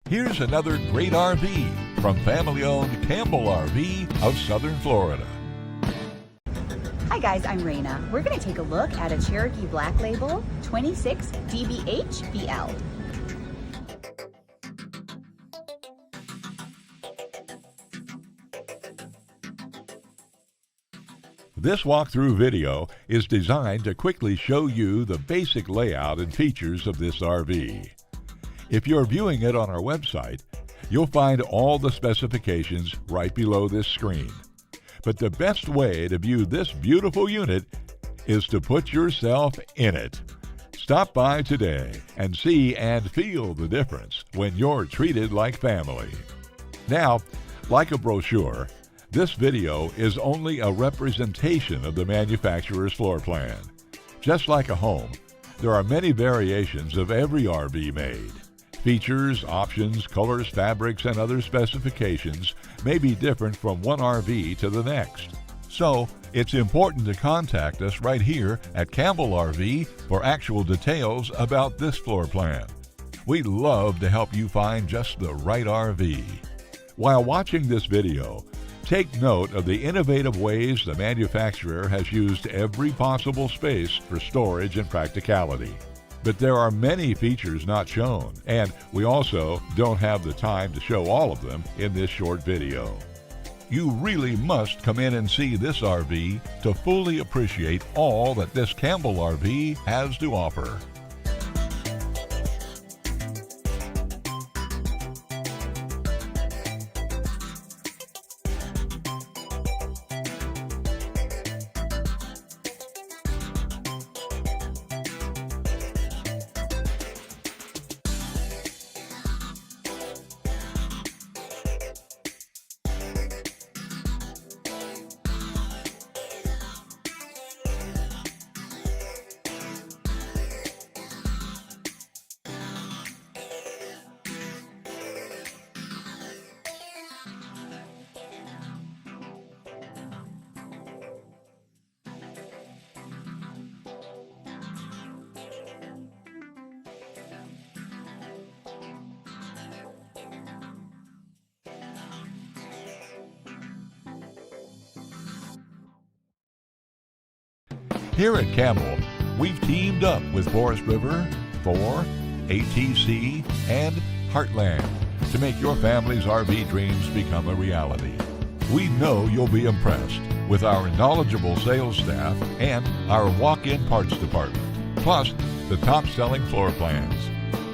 Here's another great RV from family-owned Campbell RV of Southern Florida. Hi guys, I'm Raina. We're going to take a look at a Cherokee Black Label 26DBHBL. This walkthrough video is designed to quickly show you the basic layout and features of this RV. If you're viewing it on our website, you'll find all the specifications right below this screen. But the best way to view this beautiful unit is to put yourself in it. Stop by today and see and feel the difference when you're treated like family. Now, like a brochure, this video is only a representation of the manufacturer's floor plan. Just like a home, there are many variations of every RV made. Features, options, colors, fabrics, and other specifications may be different from one RV to the next. So, it's important to contact us right here at Campbell RV for actual details about this floor plan. We'd love to help you find just the right RV. While watching this video, take note of the innovative ways the manufacturer has used every possible space for storage and practicality. But there are many features not shown, and we also don't have the time to show all of them in this short video. You really must come in and see this RV to fully appreciate all that this Campbell RV has to offer. Here at Campbell, we've teamed up with Forest River, Thor, ATC, and Heartland to make your family's RV dreams become a reality. We know you'll be impressed with our knowledgeable sales staff and our walk-in parts department, plus the top-selling floor plans.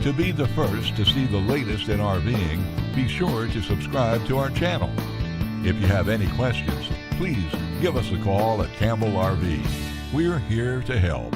To be the first to see the latest in RVing, be sure to subscribe to our channel. If you have any questions, please give us a call at Campbell RV. We're here to help.